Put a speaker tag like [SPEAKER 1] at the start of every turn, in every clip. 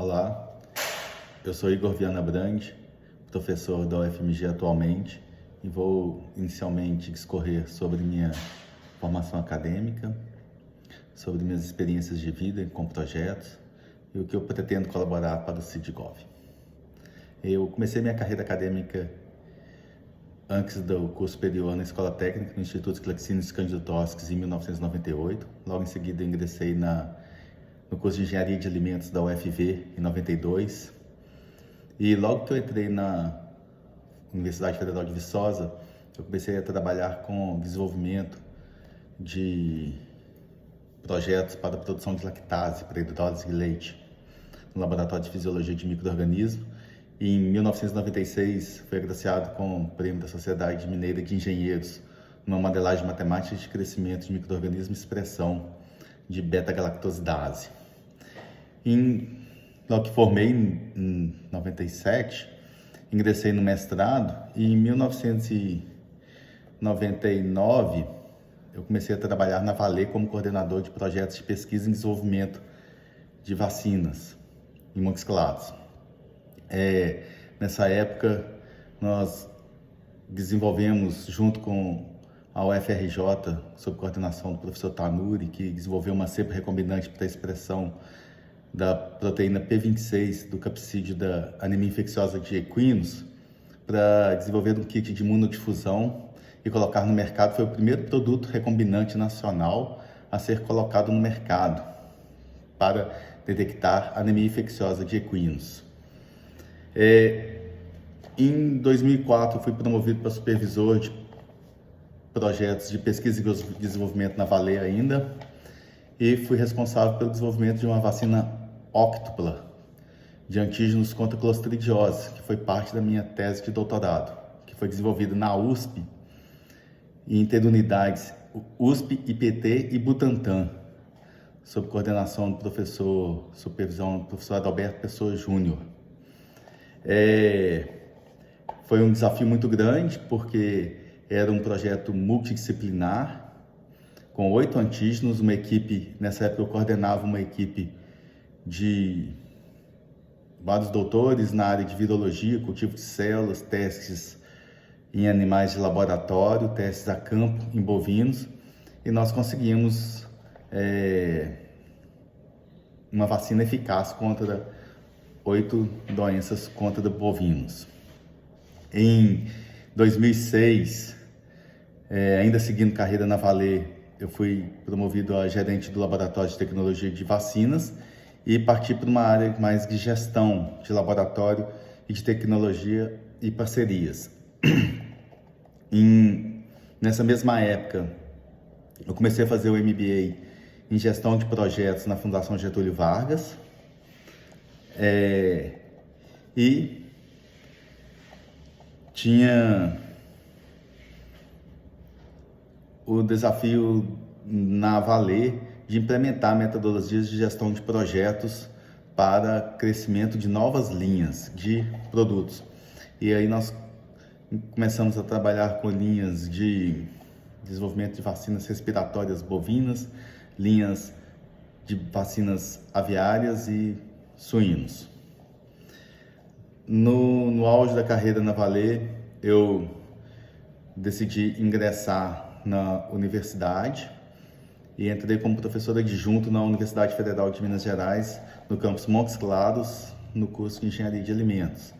[SPEAKER 1] Olá, eu sou Igor Viana Brandi, professor da UFMG atualmente, e vou inicialmente discorrer sobre minha formação acadêmica, sobre minhas experiências de vida com projetos e o que eu pretendo colaborar para o CIDGov. Eu comecei minha carreira acadêmica antes do curso superior na Escola Técnica no Instituto Clexines Cândido Tosques em 1998. Logo em seguida ingressei no curso de Engenharia de Alimentos da UFV em 92. E logo que eu entrei na Universidade Federal de Viçosa, eu comecei a trabalhar com desenvolvimento de projetos para a produção de lactase, para hidrólise de leite, no Laboratório de Fisiologia de Micro-Organismos. E em 1996, fui agraciado com o Prêmio da Sociedade Mineira de Engenheiros, numa modelagem matemática de crescimento de micro-organismos e expressão de beta-galactosidase. Logo que formei em 97, ingressei no mestrado e em 1999 eu comecei a trabalhar na Vale como coordenador de projetos de pesquisa e desenvolvimento de vacinas em Montes Claros. Nessa época, nós desenvolvemos, junto com a UFRJ, sob coordenação do professor Tanuri, que desenvolveu uma cepa recombinante para a expressão da proteína P26 do capsídeo da anemia infecciosa de equinos, para desenvolver um kit de imunodifusão e colocar no mercado. Foi o primeiro produto recombinante nacional a ser colocado no mercado para detectar anemia infecciosa de equinos. Em 2004, fui promovido para supervisor de projetos de pesquisa e desenvolvimento na Vale ainda, e fui responsável pelo desenvolvimento de uma vacina óctupla de antígenos contra clostridiose, que foi parte da minha tese de doutorado, que foi desenvolvida na USP, em interunidades USP, IPT e Butantan, sob coordenação do supervisão do professor Adalberto Pessoa Júnior. Foi um desafio muito grande, porque era um projeto multidisciplinar, com 8 antígenos, uma equipe, nessa época eu coordenava uma equipe de vários doutores na área de virologia, cultivo de células, testes em animais de laboratório, testes a campo em bovinos, e nós conseguimos uma vacina eficaz contra 8 doenças contra bovinos. Em 2006, ainda seguindo carreira na Vale, eu fui promovido a gerente do Laboratório de Tecnologia de Vacinas e parti para uma área mais de gestão de laboratório e de tecnologia e parcerias. Nessa mesma época, eu comecei a fazer o MBA em gestão de projetos na Fundação Getúlio Vargas, e tinha o desafio na Vale de implementar metodologias de gestão de projetos para crescimento de novas linhas de produtos. E aí nós começamos a trabalhar com linhas de desenvolvimento de vacinas respiratórias bovinas, linhas de vacinas aviárias e suínos. No auge da carreira na Vale, eu decidi ingressar na universidade e entrei como professor adjunto na Universidade Federal de Minas Gerais, no campus Montes Claros, no curso de Engenharia de Alimentos.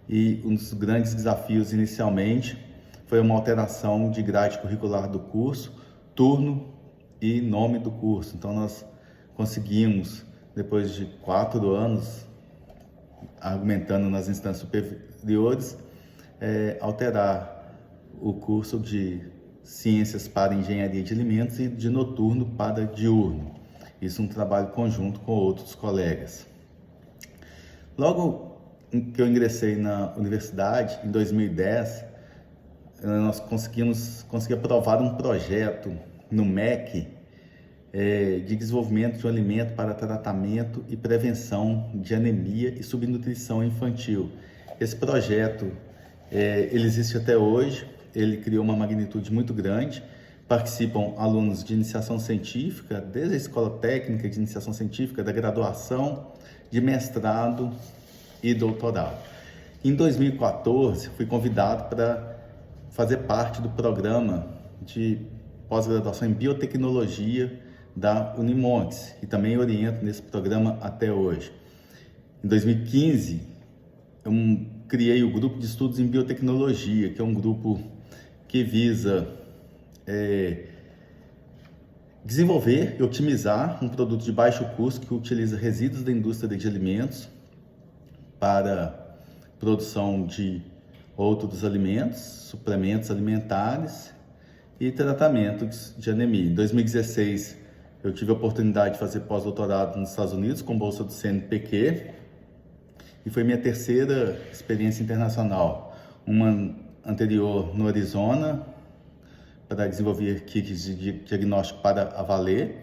[SPEAKER 1] E um dos grandes desafios inicialmente foi uma alteração de grade curricular do curso, turno e nome do curso. Então nós conseguimos, depois de 4 anos, argumentando nas instâncias superiores, alterar o curso de Ciências para Engenharia de Alimentos e de noturno para diurno. Isso é um trabalho conjunto com outros colegas. Logo que eu ingressei na universidade, em 2010, nós consegui aprovar um projeto no MEC de desenvolvimento de um alimento para tratamento e prevenção de anemia e subnutrição infantil. Esse projeto, ele existe até hoje, ele criou uma magnitude muito grande participam alunos de iniciação científica, desde a escola técnica de iniciação científica, da graduação, de mestrado e doutorado. Em 2014, fui convidado para fazer parte do programa de pós-graduação em biotecnologia da Unimontes, e também oriento nesse programa até hoje. Em 2015, eu criei o grupo de estudos em biotecnologia, que é um grupo que visa desenvolver e otimizar um produto de baixo custo que utiliza resíduos da indústria de alimentos para produção de outros alimentos, suplementos alimentares e tratamento de anemia. Em 2016, eu tive a oportunidade de fazer pós-doutorado nos Estados Unidos com bolsa do CNPq, e foi minha terceira experiência internacional. Uma anterior no Arizona, para desenvolver kits de diagnóstico para a Valer,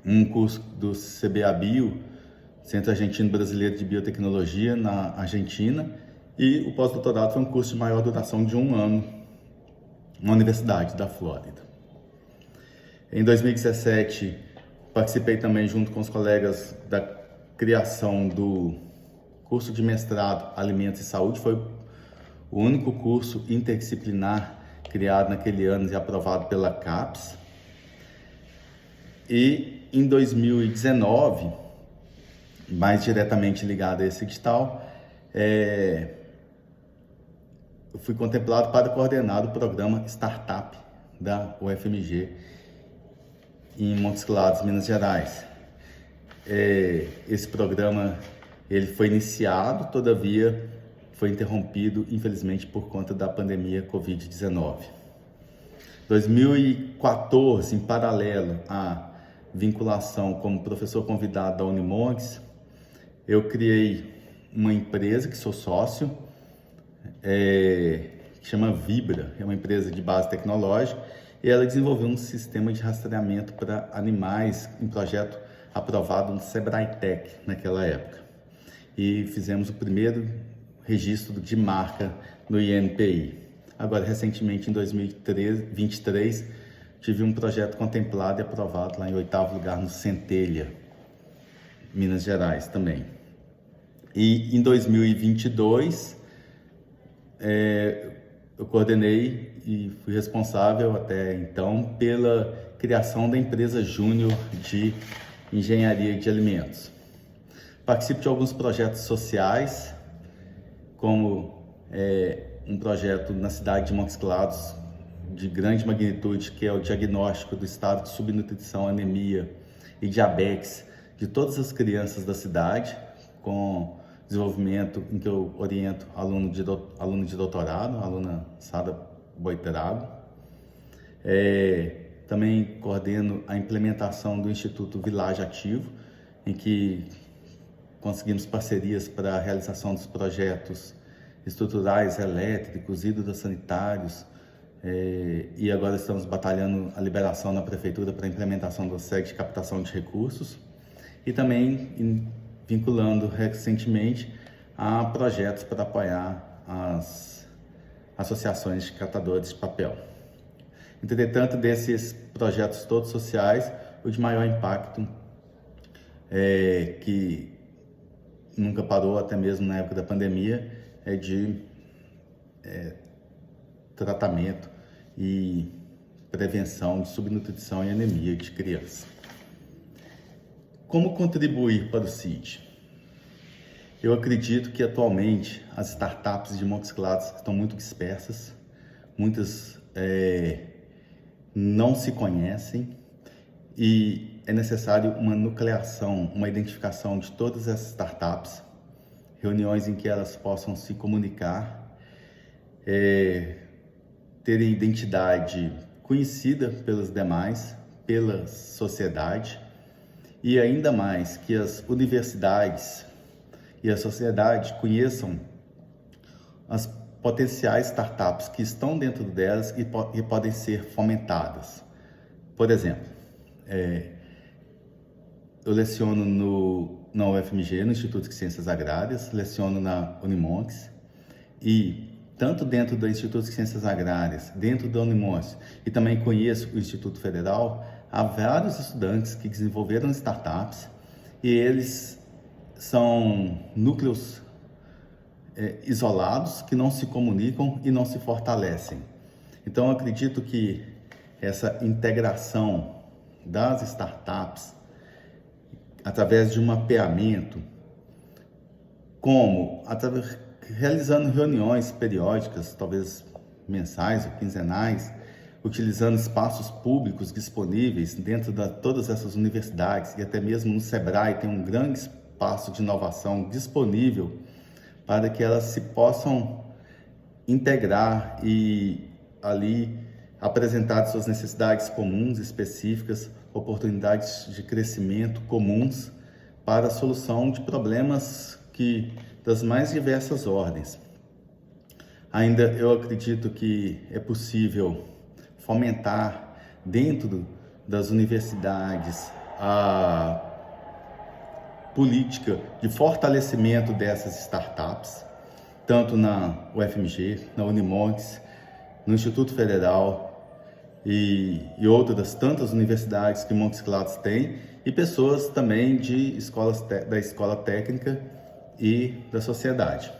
[SPEAKER 1] um curso do CBA Bio, Centro Argentino Brasileiro de Biotecnologia, na Argentina, e o pós-doutorado foi um curso de maior duração de 1 ano, na Universidade da Flórida. Em 2017, participei também, junto com os colegas, da criação do curso de mestrado Alimentos e Saúde. Foi o único curso interdisciplinar criado naquele ano e aprovado pela CAPES. E em 2019, mais diretamente ligado a esse edital, eu fui contemplado para coordenar o programa Startup da UFMG em Montes Claros, Minas Gerais. Esse programa ele foi iniciado, todavia foi interrompido, infelizmente, por conta da pandemia Covid-19. 2014, em paralelo à vinculação como professor convidado da Unimontes, eu criei uma empresa que sou sócio, que chama Vibra, é uma empresa de base tecnológica, e ela desenvolveu um sistema de rastreamento para animais, um projeto aprovado no Sebrae Tech naquela época. E fizemos o primeiro registro de marca no INPI. Agora, recentemente, em 2023, tive um projeto contemplado e aprovado lá em 8º lugar no Centelha, Minas Gerais também. E em 2022, eu coordenei e fui responsável até então pela criação da empresa Júnior de Engenharia de Alimentos. Participo de alguns projetos sociais, como um projeto na cidade de Montes Claros, de grande magnitude, que é o diagnóstico do estado de subnutrição, anemia e diabetes de todas as crianças da cidade, com desenvolvimento em que eu oriento aluno de doutorado, a aluna Sada Boiterago. Também coordeno a implementação do Instituto Village Ativo, em que conseguimos parcerias para a realização dos projetos estruturais, elétricos, hidrossanitários, e agora estamos batalhando a liberação na prefeitura para a implementação do SEG de captação de recursos, e também vinculando recentemente a projetos para apoiar as associações de catadores de papel. Entretanto, desses projetos todos sociais, o de maior impacto, que nunca parou, até mesmo na época da pandemia, é de tratamento e prevenção de subnutrição e anemia de criança. Como contribuir para o CID? Eu acredito que atualmente as startups de Montes Claros estão muito dispersas, muitas não se conhecem, e é necessário uma nucleação, uma identificação de todas as startups, reuniões em que elas possam se comunicar, terem identidade conhecida pelos demais, pela sociedade, e ainda mais que as universidades e a sociedade conheçam as potenciais startups que estão dentro delas e podem ser fomentadas. Por exemplo, eu leciono na UFMG, no Instituto de Ciências Agrárias, leciono na Unimontes, e tanto dentro do Instituto de Ciências Agrárias, dentro da Unimontes, e também conheço o Instituto Federal, há vários estudantes que desenvolveram startups e eles são núcleos isolados que não se comunicam e não se fortalecem. Então, eu acredito que essa integração das startups através de um mapeamento, realizando reuniões periódicas, talvez mensais ou quinzenais, utilizando espaços públicos disponíveis dentro de todas essas universidades e até mesmo no Sebrae tem um grande espaço de inovação disponível para que elas se possam integrar e ali apresentar suas necessidades comuns, específicas, oportunidades de crescimento comuns para a solução de problemas das mais diversas ordens. Ainda eu acredito que é possível fomentar dentro das universidades a política de fortalecimento dessas startups, tanto na UFMG, na Unimontes, no Instituto Federal e outras tantas universidades que Montes Claros tem, e pessoas também de da escola técnica e da sociedade.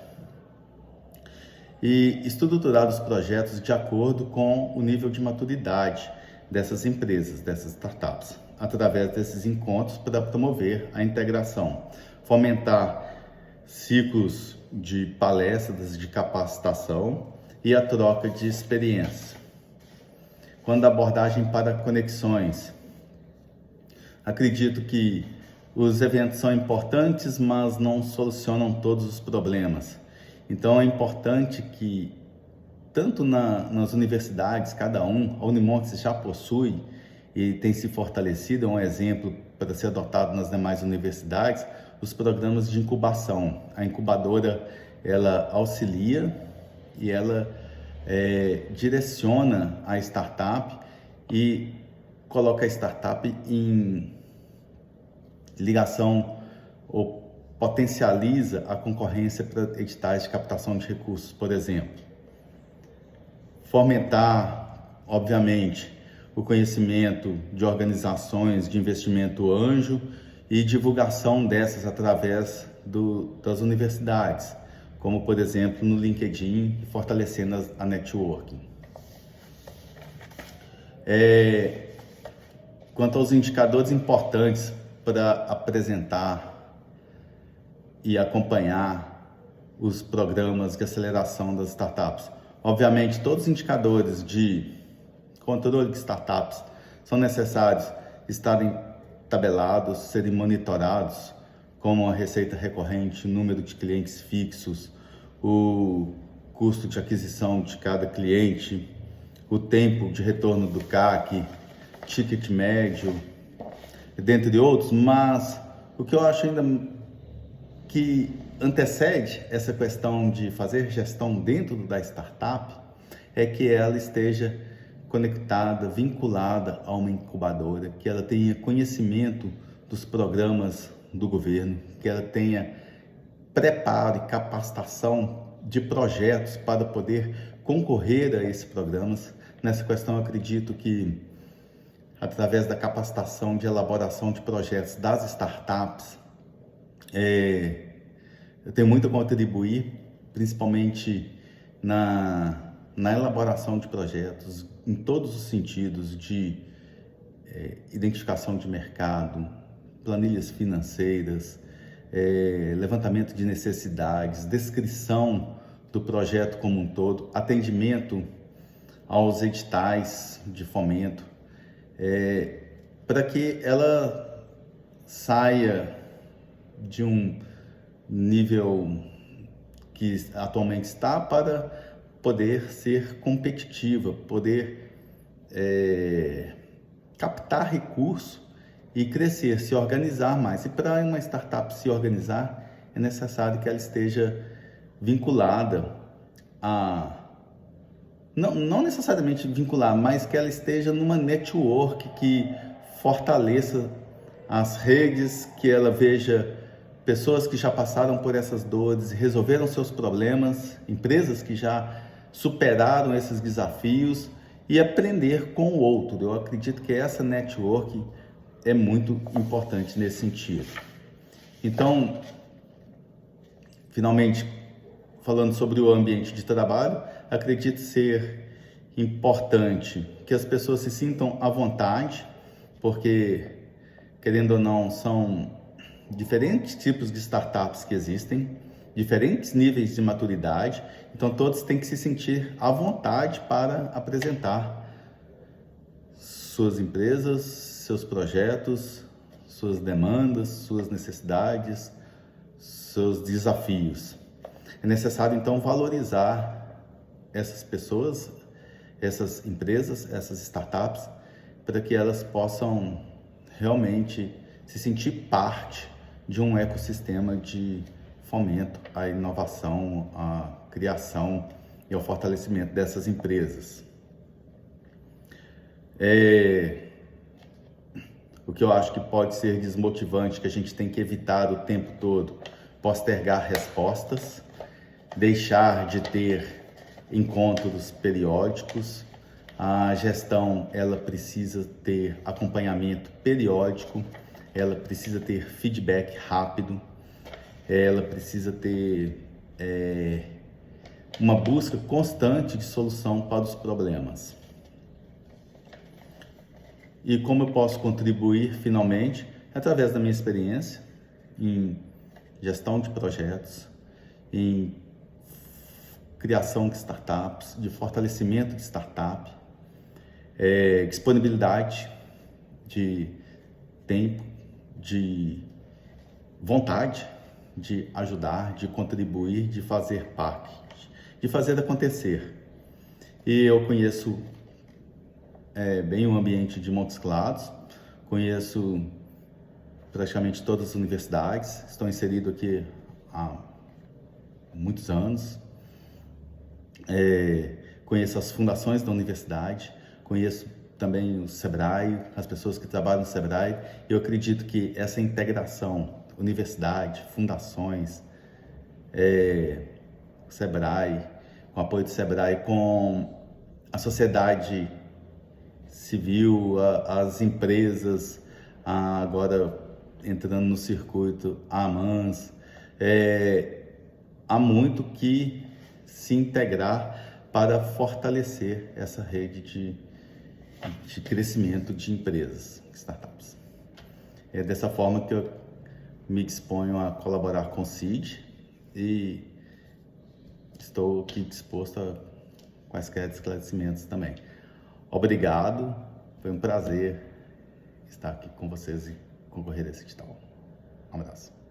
[SPEAKER 1] E estruturar os projetos de acordo com o nível de maturidade dessas empresas, dessas startups, através desses encontros para promover a integração, fomentar ciclos de palestras, de capacitação e a troca de experiência. Quando a abordagem para conexões, acredito que os eventos são importantes, mas não solucionam todos os problemas. Então é importante que, tanto nas universidades, a Unimontes já possui e tem se fortalecido, é um exemplo para ser adotado nas demais universidades, os programas de incubação. A incubadora, ela auxilia e ela direciona a startup e coloca a startup em ligação ou potencializa a concorrência para editais de captação de recursos, por exemplo. Fomentar, obviamente, o conhecimento de organizações de investimento anjo e divulgação dessas através das universidades, como, por exemplo, no LinkedIn, fortalecendo a networking. Quanto aos indicadores importantes para apresentar e acompanhar os programas de aceleração das startups. Obviamente, todos os indicadores de controle de startups são necessários estarem tabelados, serem monitorados, como a receita recorrente, o número de clientes fixos, o custo de aquisição de cada cliente, o tempo de retorno do CAC, ticket médio, dentre outros, mas o que eu acho ainda que antecede essa questão de fazer gestão dentro da startup é que ela esteja conectada, vinculada a uma incubadora, que ela tenha conhecimento dos programas do governo, que ela tenha preparo e capacitação de projetos para poder concorrer a esses programas. Nessa questão, eu acredito que através da capacitação de elaboração de projetos das startups, eu tenho muito a contribuir, principalmente na elaboração de projetos, em todos os sentidos de identificação de mercado, planilhas financeiras, levantamento de necessidades, descrição do projeto como um todo, atendimento aos editais de fomento, para que ela saia de um nível que atualmente está para poder ser competitiva, poder captar recurso e crescer, se organizar mais. E para uma startup se organizar, é necessário que ela esteja vinculada a... Não necessariamente vincular, mas que ela esteja numa network que fortaleça as redes, que ela veja pessoas que já passaram por essas dores e resolveram seus problemas, empresas que já superaram esses desafios e aprender com o outro. Eu acredito que essa network é muito importante nesse sentido. Então, finalmente, falando sobre o ambiente de trabalho, acredito ser importante que as pessoas se sintam à vontade, porque, querendo ou não, são diferentes tipos de startups que existem, diferentes níveis de maturidade, então todos têm que se sentir à vontade para apresentar suas empresas, seus projetos, suas demandas, suas necessidades, seus desafios. É necessário então valorizar essas pessoas, essas empresas, essas startups, para que elas possam realmente se sentir parte de um ecossistema de fomento à inovação, à criação e ao fortalecimento dessas empresas. O que eu acho que pode ser desmotivante, que a gente tem que evitar o tempo todo, postergar respostas, deixar de ter encontros periódicos. A gestão, ela precisa ter acompanhamento periódico, ela precisa ter feedback rápido, ela precisa ter uma busca constante de solução para os problemas. E como eu posso contribuir finalmente? Através da minha experiência em gestão de projetos, em criação de startups, de fortalecimento de startup, disponibilidade de tempo, de vontade de ajudar, de contribuir, de fazer parte, de fazer acontecer. E eu conheço bem o ambiente de Montes Claros, conheço praticamente todas as universidades, estou inserido aqui há muitos anos, conheço as fundações da universidade, conheço também o Sebrae, as pessoas que trabalham no Sebrae. Eu acredito que essa integração, universidade, fundações, Sebrae, com o apoio do Sebrae, com a sociedade civil, as empresas, agora entrando no circuito, a AMANS, há muito que se integrar para fortalecer essa rede de crescimento de empresas, startups. É dessa forma que eu me disponho a colaborar com o CID e estou aqui disposto a quaisquer esclarecimentos também. Obrigado, foi um prazer estar aqui com vocês e concorrer a esse edital. Um abraço.